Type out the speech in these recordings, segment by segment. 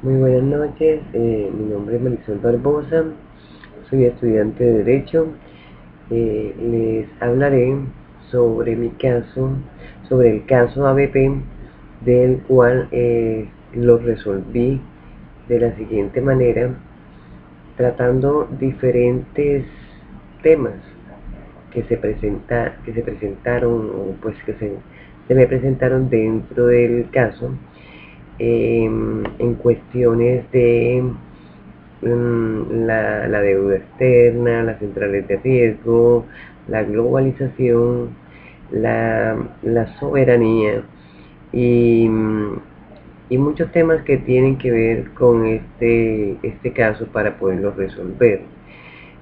Muy buenas noches, mi nombre es Marisol Barbosa, soy estudiante de Derecho. Les hablaré sobre mi caso, sobre el caso ABP, del cual lo resolví de la siguiente manera, tratando diferentes temas que se presentaron, o pues se me presentaron dentro del caso, en cuestiones de la deuda externa, las centrales de riesgo, la globalización, la soberanía y, y muchos temas que tienen que ver con este caso para poderlo resolver.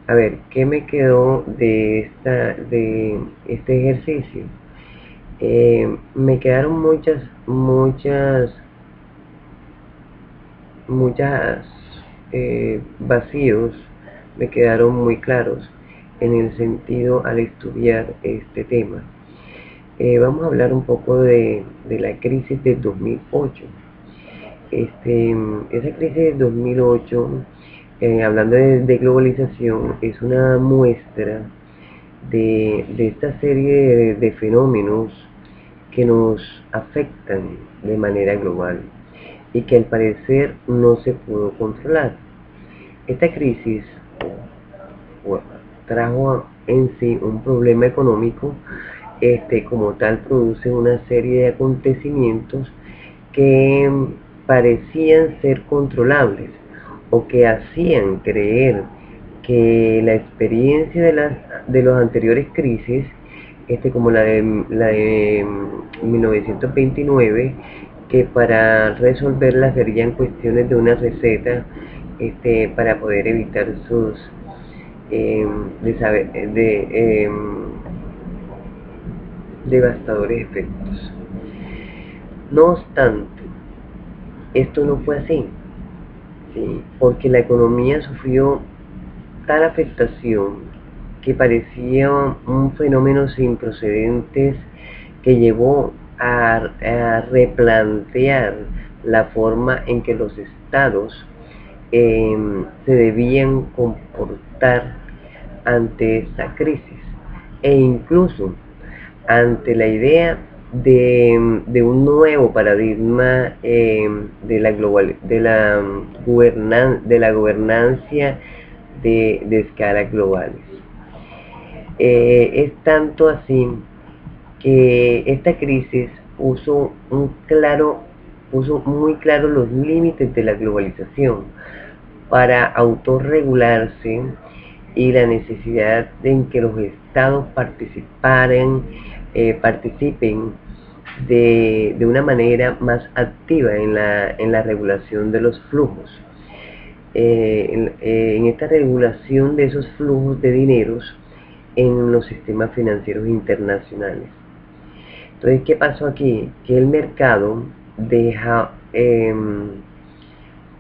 A ver, ¿qué me quedó de este ejercicio? Me quedaron muchas vacíos, me quedaron muy claros en el sentido al estudiar este tema. Vamos a hablar un poco de la crisis de 2008. Esa crisis de 2008, hablando de globalización, es una muestra de esta serie de fenómenos que nos afectan de manera global y que al parecer no se pudo controlar. Esta crisis trajo en sí un problema económico, como tal produce una serie de acontecimientos que parecían ser controlables o que hacían creer que la experiencia de los anteriores crisis, como la de 1929, que para resolverla serían cuestiones de una receta, para poder evitar sus devastadores efectos. No obstante, esto no fue así, ¿sí? Porque la economía sufrió tal afectación que parecía un fenómeno sin precedentes que llevó a replantear la forma en que los estados se debían comportar ante esta crisis, e incluso ante la idea de un nuevo paradigma de la gobernancia de escala globales. Es tanto así que esta crisis puso muy claro los límites de la globalización para autorregularse y la necesidad de que los estados participen de una manera más activa en la regulación de los flujos, en esta regulación de esos flujos de dineros en los sistemas financieros internacionales. Entonces, ¿qué pasó aquí? Que el mercado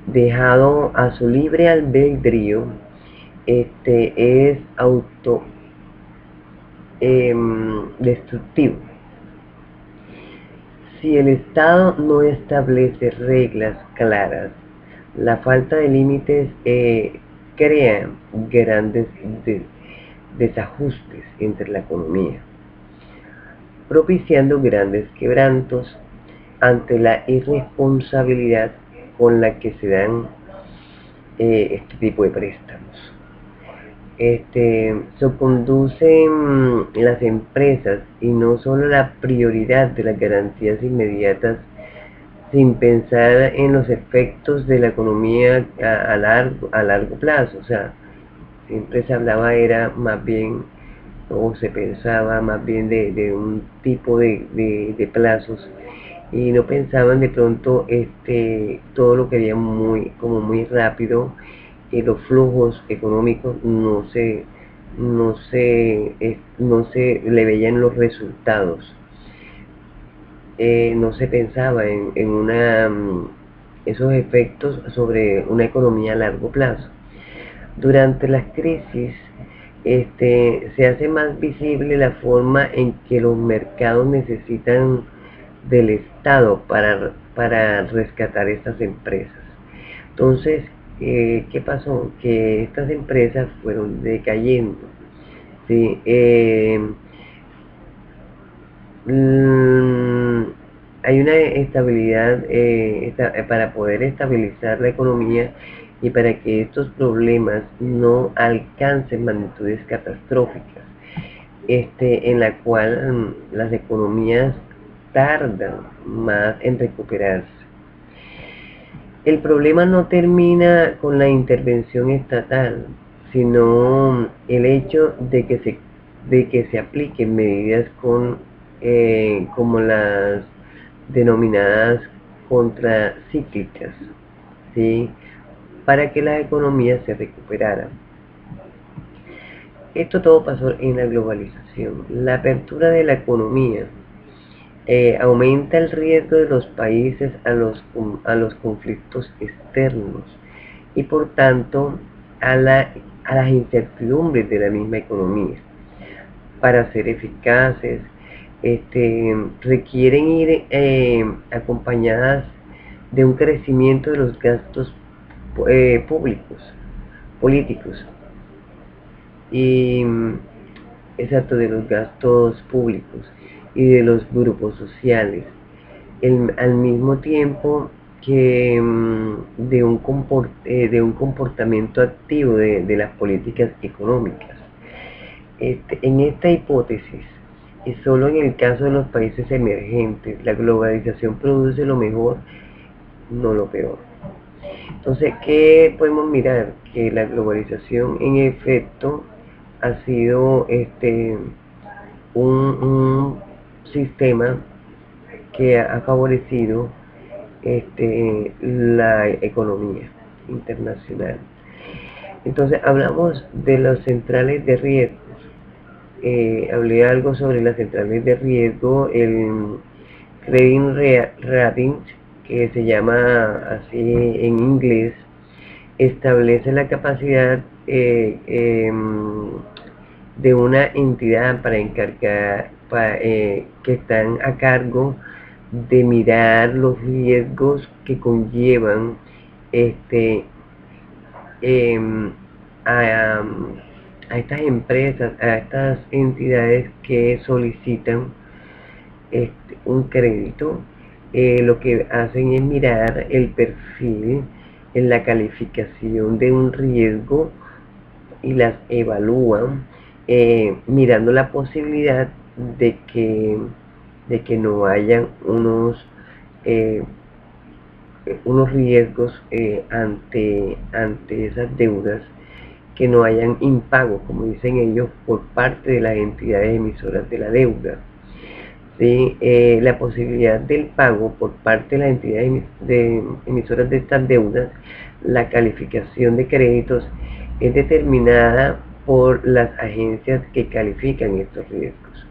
dejado a su libre albedrío, es destructivo. Si el Estado no establece reglas claras, la falta de límites crea grandes desajustes entre la economía, propiciando grandes quebrantos ante la irresponsabilidad con la que se dan este tipo de préstamos. Se conducen las empresas y no solo la prioridad de las garantías inmediatas, sin pensar en los efectos de la economía a largo plazo. O sea, siempre se hablaba, era más bien, o se pensaba más bien de un tipo de plazos, y no pensaban de pronto todo lo que había como muy rápido, y los flujos económicos no se le veían los resultados. No se pensaba esos efectos sobre una economía a largo plazo. Durante las crisis, se hace más visible la forma en que los mercados necesitan del Estado para rescatar estas empresas. Entonces, ¿qué pasó? Que estas empresas fueron decayendo, ¿sí? Mm, Hay una estabilidad para poder estabilizar la economía y para que estos problemas no alcancen magnitudes catastróficas, en la cual las economías tardan más en recuperarse. El problema no termina con la intervención estatal, sino el hecho de que se apliquen medidas como las denominadas contracíclicas, ¿sí? Para que las economías se recuperaran. Esto todo pasó en la globalización. La apertura de la economía aumenta el riesgo de los países a los conflictos externos y por tanto a las incertidumbres de la misma economía. Para ser eficaces, requieren ir acompañadas de un crecimiento de los gastos políticos y exacto, de los gastos públicos y de los grupos sociales, al mismo tiempo que de un comportamiento activo de las políticas económicas. En esta hipótesis, y solo en el caso de los países emergentes, la globalización produce lo mejor, no lo peor. Entonces, ¿qué podemos mirar? Que la globalización en efecto ha sido un sistema que ha favorecido la economía internacional. Entonces hablamos de las centrales de riesgos. Hablé algo sobre las centrales de riesgo, el credit rating, que se llama así en inglés, establece la capacidad de una entidad que están a cargo de mirar los riesgos que conllevan em, a, a estas empresas, a estas entidades que solicitan un crédito. Lo que hacen es mirar el perfil en la calificación de un riesgo y las evalúan mirando la posibilidad de que no hayan unos riesgos ante esas deudas, que no hayan impagos, como dicen ellos, por parte de las entidades emisoras de la deuda. ¿Sí? La posibilidad del pago por parte de las entidades emisoras de estas deudas, la calificación de créditos es determinada por las agencias que califican estos riesgos.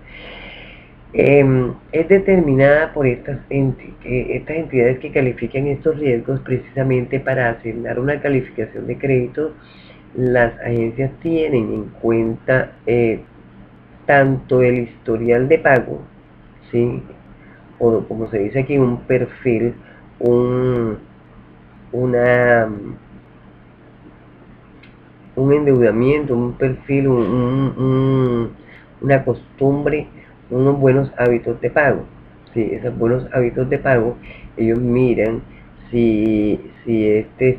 Es determinada por estas entidades que califican estos riesgos precisamente para asignar una calificación de créditos. Las agencias tienen en cuenta tanto el historial de pago, ¿sí? O como se dice aquí, un perfil, un endeudamiento, un perfil, una costumbre, unos buenos hábitos de pago. ¿Sí? Esos buenos hábitos de pago, ellos miran si este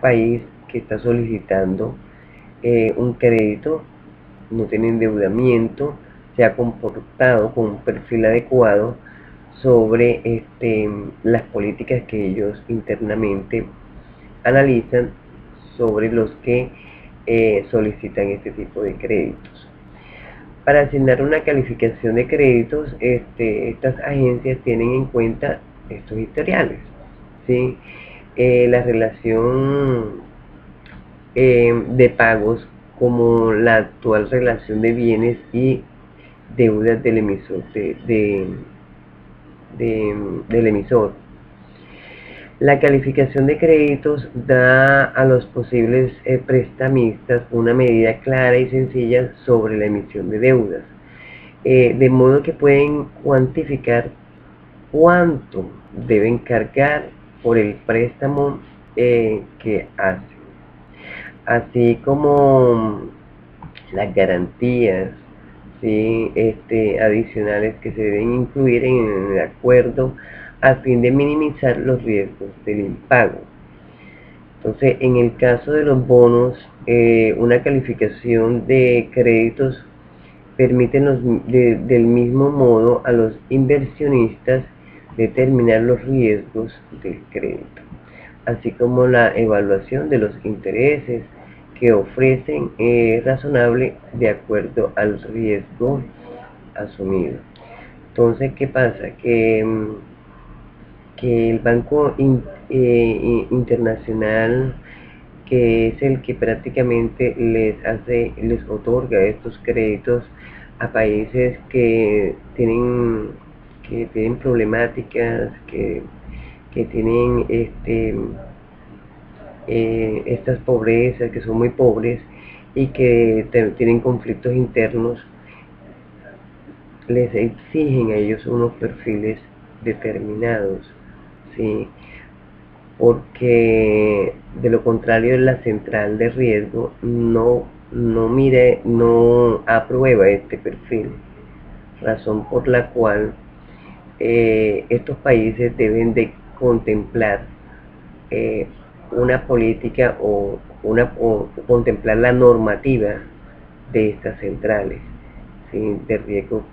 país que está solicitando un crédito no tiene endeudamiento, se ha comportado con un perfil adecuado sobre las políticas que ellos internamente analizan sobre los que solicitan este tipo de créditos. Para asignar una calificación de créditos, estas agencias tienen en cuenta estos historiales, ¿sí? La relación de pagos, como la actual relación de bienes y deudas del emisor, del emisor. La calificación de créditos da a los posibles prestamistas una medida clara y sencilla sobre la emisión de deudas, de modo que pueden cuantificar cuánto deben cargar por el préstamo que hacen, así como las garantías, ¿sí? Adicionales que se deben incluir en el acuerdo a fin de minimizar los riesgos del impago. Entonces, en el caso de los bonos, una calificación de créditos permite del mismo modo a los inversionistas determinar los riesgos del crédito, así como la evaluación de los intereses que ofrecen razonable de acuerdo al riesgo asumido. Entonces, ¿qué pasa? Que el Banco Internacional, que es el que prácticamente les otorga estos créditos a países que tienen problemáticas, que tienen estas pobrezas, que son muy pobres y que tienen conflictos internos, les exigen a ellos unos perfiles determinados, ¿sí? Porque de lo contrario la central de riesgo no aprueba este perfil, razón por la cual estos países deben de contemplar una política o contemplar la normativa de estas centrales, ¿sí? De riesgo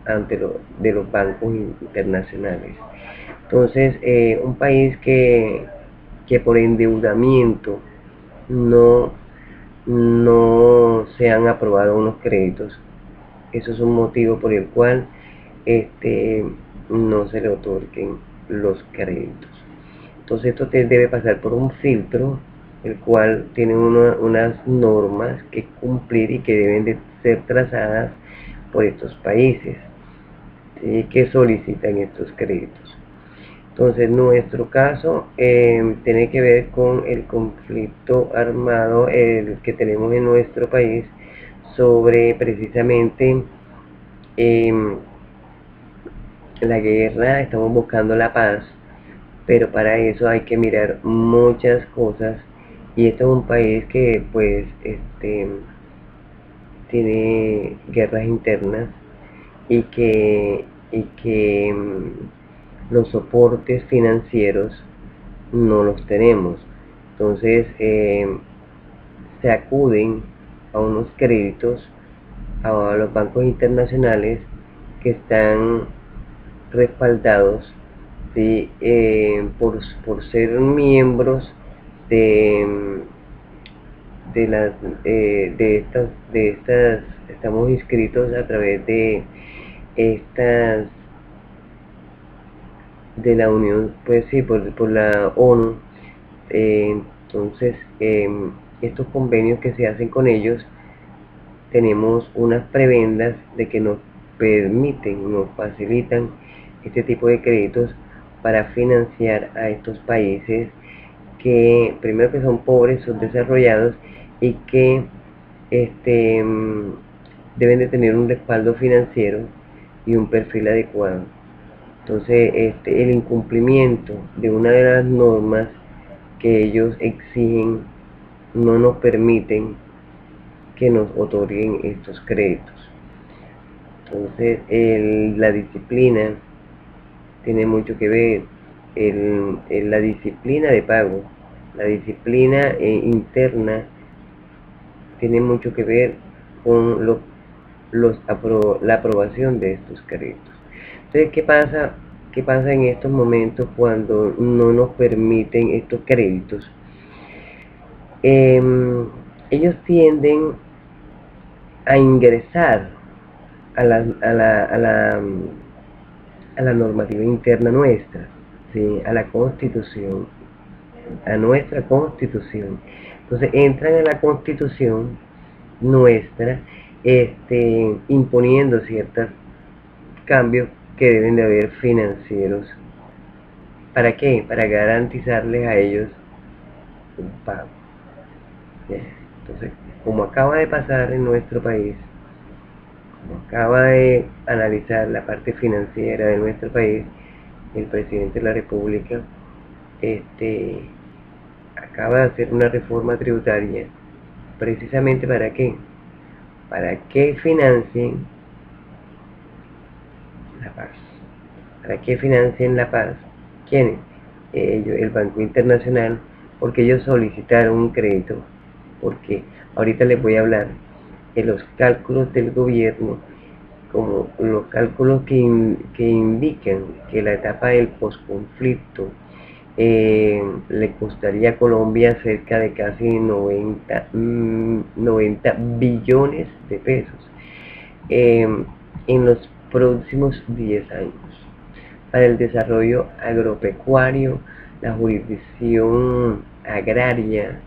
de los bancos internacionales. Entonces, un país que por endeudamiento no se han aprobado unos créditos, eso es un motivo por el cual no se le otorguen los créditos. Entonces esto debe pasar por un filtro, el cual tiene unas normas que cumplir y que deben de ser trazadas por estos países, ¿sí? Que solicitan estos créditos. Entonces nuestro caso tiene que ver con el conflicto armado que tenemos en nuestro país sobre precisamente la guerra. Estamos buscando la paz, pero para eso hay que mirar muchas cosas, y este es un país que pues tiene guerras internas y que los soportes financieros no los tenemos. Entonces se acuden a unos créditos a los bancos internacionales que están respaldados, ¿sí? Por ser miembros de estas, estamos inscritos a través de estas, de la Unión, pues sí, por la ONU. Entonces estos convenios que se hacen con ellos, tenemos unas prebendas de que nos permiten, nos facilitan este tipo de créditos para financiar a estos países que primero que son pobres, son desarrollados y que deben de tener un respaldo financiero y un perfil adecuado. Entonces el incumplimiento de una de las normas que ellos exigen no nos permiten que nos otorguen estos créditos. Entonces la disciplina tiene mucho que ver, la disciplina de pago, la disciplina interna tiene mucho que ver con la aprobación de estos créditos. Entonces, ¿qué pasa en estos momentos cuando no nos permiten estos créditos? Ellos tienden a ingresar a la normativa interna nuestra, ¿sí? A la Constitución, a nuestra Constitución. Entonces entran a la Constitución nuestra, imponiendo ciertos cambios que deben de haber financieros. ¿Para qué? Para garantizarles a ellos un pago. Entonces, como acaba de pasar en nuestro país, como acaba de analizar la parte financiera de nuestro país, el presidente de la República acaba de hacer una reforma tributaria, precisamente ¿para qué? Para que financien la paz. ¿Para que financien la paz? ¿Quiénes? Ellos, el Banco Internacional, porque ellos solicitaron un crédito, porque ahorita les voy a hablar de los cálculos del gobierno, como los cálculos que indican que la etapa del posconflicto le costaría a Colombia cerca de casi 90 billones de pesos en los próximos 10 años para el desarrollo agropecuario, la jurisdicción agraria,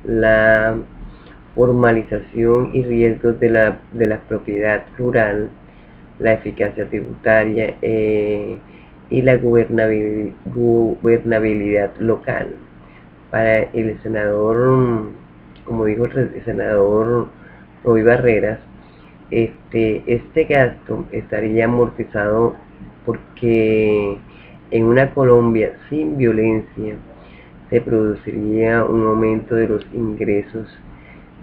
la formalización y riesgos de la propiedad rural, la eficacia tributaria y la gobernabilidad local. Para el senador, como dijo el senador Roy Barreras, este gasto estaría amortizado porque en una Colombia sin violencia se produciría un aumento de los ingresos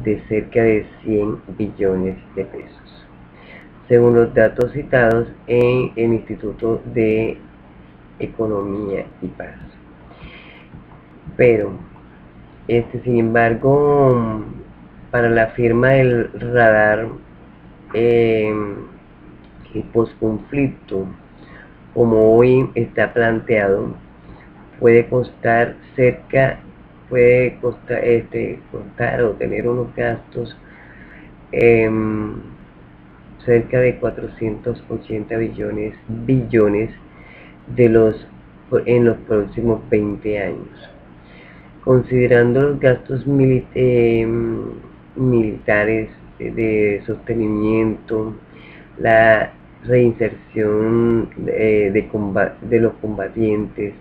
de cerca de 100 billones de pesos, según los datos citados en el Instituto de Economía y Paz. Pero, sin embargo, para la firma del radar, el posconflicto, como hoy está planteado, puede costar o tener unos gastos cerca de 480 billones en los próximos 20 años. Considerando los gastos militares de sostenimiento, la reinserción de los combatientes,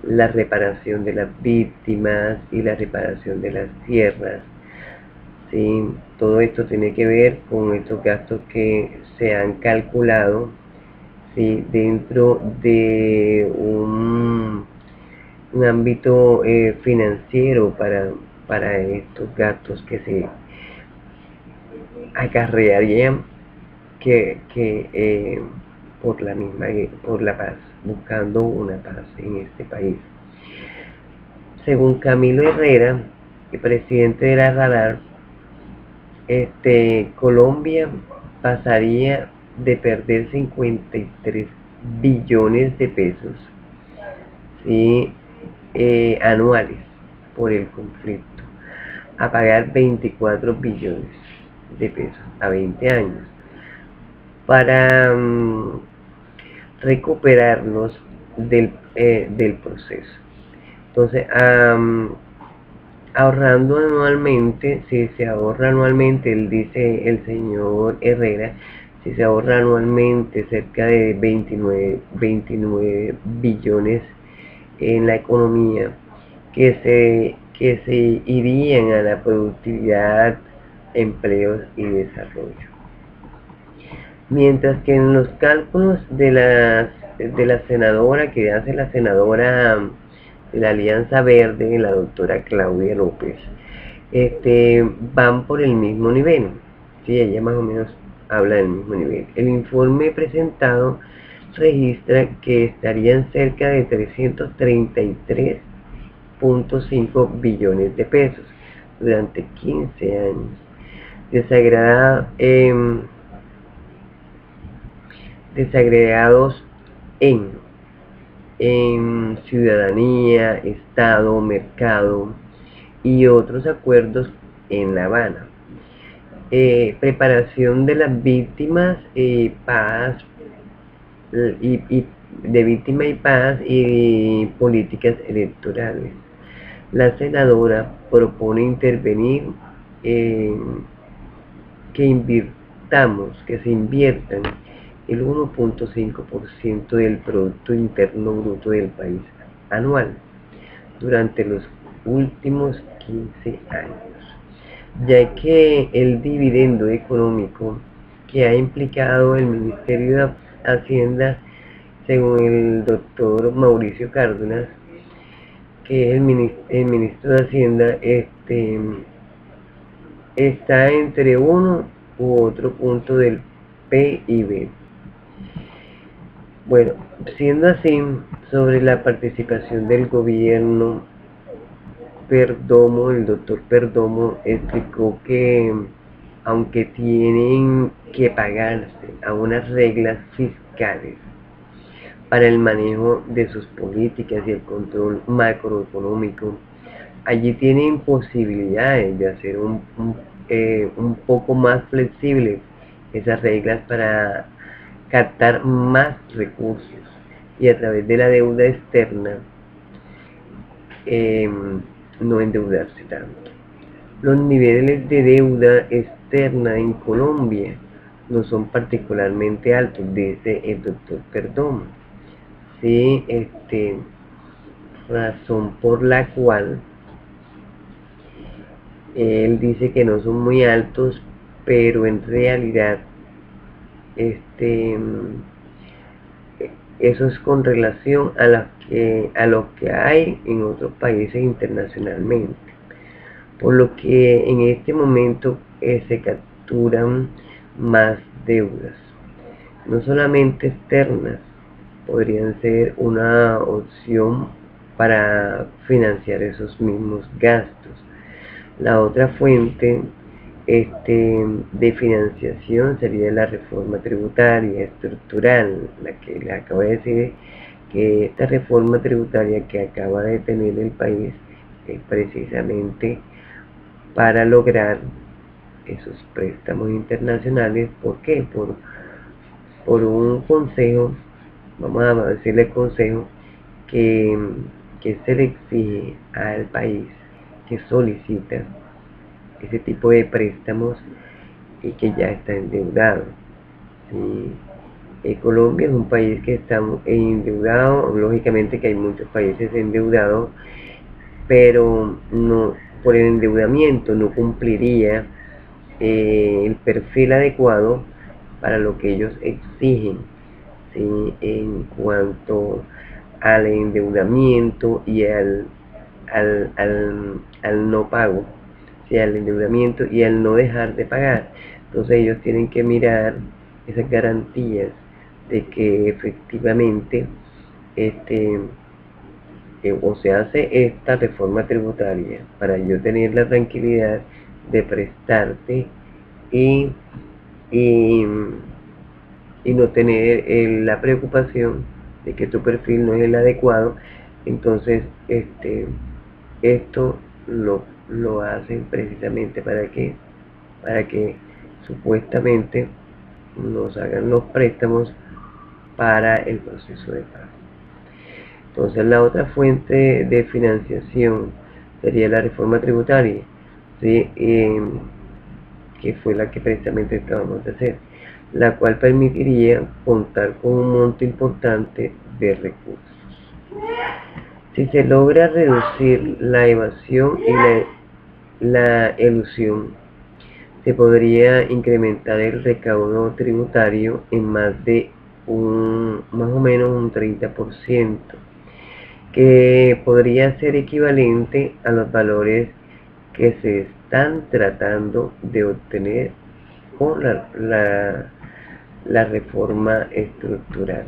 la reparación de las víctimas y la reparación de las tierras. ¿Sí? Todo esto tiene que ver con estos gastos que se han calculado, ¿sí?, dentro de un ámbito financiero para estos gastos que se acarrearían por la paz, buscando una paz en este país. Según Camilo Herrera, el presidente de la Radar, Colombia pasaría de perder 53 billones de pesos, ¿sí?, anuales por el conflicto, a pagar 24 billones de pesos a 20 años para recuperarnos del proceso. Entonces, ahorrando anualmente, si se ahorra anualmente, él dice, el señor Herrera, si se ahorra anualmente cerca de 29 billones en la economía, que se irían a la productividad, empleos y desarrollo. Mientras que en los cálculos de la senadora, que hace la senadora de la Alianza Verde, la doctora Claudia López, van por el mismo nivel. Sí, ella más o menos habla del mismo nivel. El informe presentado registra que estarían cerca de 333.5 billones de pesos durante 15 años, desagregados en ciudadanía, Estado, mercado y otros acuerdos en La Habana. Preparación de las víctimas, paz de víctima y paz y políticas electorales. La senadora propone intervenir que se inviertan el 1.5% del Producto Interno Bruto del país anual durante los últimos 15 años, ya que el dividendo económico que ha implicado el Ministerio de Hacienda, según el doctor Mauricio Cárdenas, que es el ministro de Hacienda, está entre uno u otro punto del PIB. Bueno, siendo así, sobre la participación del gobierno, Perdomo, el doctor Perdomo explicó que aunque tienen que pagarse a unas reglas fiscales para el manejo de sus políticas y el control macroeconómico, allí tienen posibilidades de hacer un poco más flexibles esas reglas para captar más recursos y a través de la deuda externa no endeudarse tanto. Los niveles de deuda externa en Colombia no son particularmente altos, dice el doctor Perdomo. Sí, razón por la cual él dice que no son muy altos, pero en realidad eso es con relación a lo que hay en otros países internacionalmente, por lo que en este momento se capturan más deudas, no solamente externas, podrían ser una opción para financiar esos mismos gastos. La otra fuente de financiación sería la reforma tributaria estructural, la que le acabo de decir, que esta reforma tributaria que acaba de tener el país es precisamente para lograr esos préstamos internacionales. ¿Por qué? Por un consejo, vamos a decirle consejo, que se le exige al país que solicita ese tipo de préstamos y que ya está endeudado. ¿Sí? Colombia es un país que está endeudado, lógicamente que hay muchos países endeudados, pero no, por el endeudamiento no cumpliría el perfil adecuado para lo que ellos exigen, ¿sí? En cuanto al endeudamiento y al no pago, ¿sí? Al endeudamiento y al no dejar de pagar. Entonces ellos tienen que mirar esas garantías de que efectivamente o se hace esta reforma tributaria para yo tener la tranquilidad de prestarte y, y, y no tener la preocupación de que tu perfil no es el adecuado. Entonces esto lo hacen precisamente para que supuestamente nos hagan los préstamos para el proceso de pago. Entonces la otra fuente de financiación sería la reforma tributaria, ¿sí? Que fue la que precisamente acabamos de hacer, la cual permitiría contar con un monto importante de recursos. Si se logra reducir la evasión y la elusión, se podría incrementar el recaudo tributario en más o menos un 30%, que podría ser equivalente a los valores que se están tratando de obtener con la reforma estructural.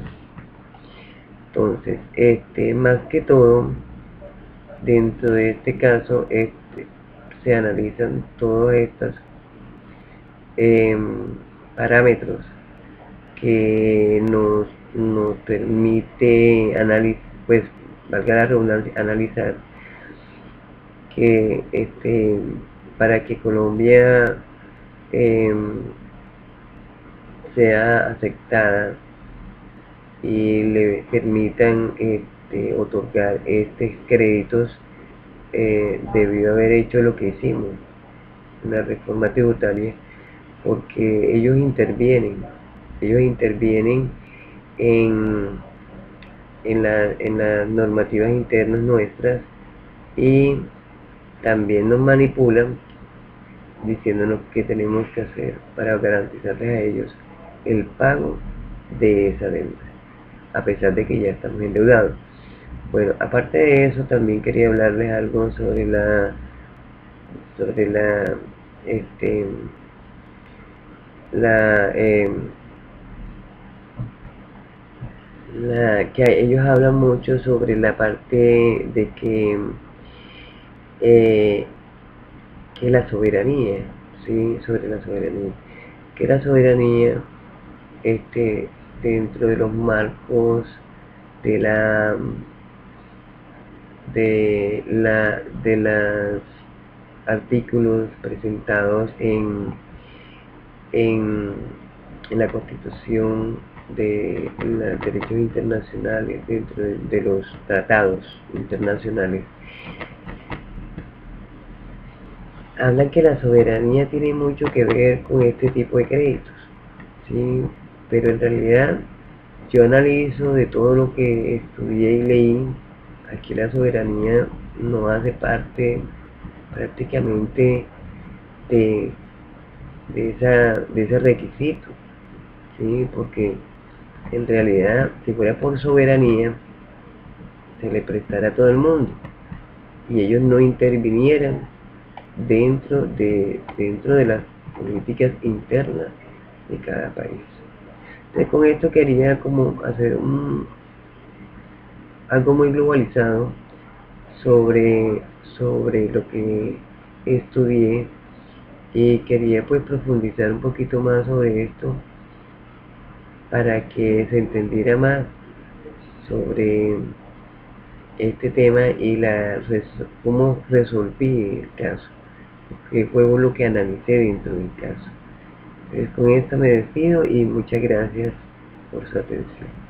Entonces, más que todo, dentro de este caso, se analizan todos estos parámetros que nos permite analizar, pues valga la redundancia, analizar que para que Colombia sea aceptada y le permitan otorgar estos créditos, debido a haber hecho lo que hicimos, una reforma tributaria, porque ellos intervienen en las normativas internas nuestras y también nos manipulan diciéndonos qué tenemos que hacer para garantizarles a ellos el pago de esa deuda, a pesar de que ya estamos endeudados. Bueno, aparte de eso, también quería hablarles algo sobre sobre este, la, que ellos hablan mucho sobre la parte de eh, que la soberanía, sí, sobre la soberanía, que la soberanía, dentro de los marcos de de los artículos presentados en, en la Constitución, de los derechos internacionales, dentro de los tratados internacionales, hablan que la soberanía tiene mucho que ver con este tipo de créditos, ¿sí? Pero en realidad yo analizo de todo lo que estudié y leí, aquí la soberanía no hace parte prácticamente de, de ese requisito, ¿sí? Porque en realidad, si fuera por soberanía, se le prestara a todo el mundo y ellos no intervinieran dentro de las políticas internas de cada país. Entonces, con esto quería como hacer algo muy globalizado sobre lo que estudié, y quería pues profundizar un poquito más sobre esto para que se entendiera más sobre este tema y cómo resolví el caso, qué fue lo que analicé dentro del caso. Entonces, con esto me despido y muchas gracias por su atención.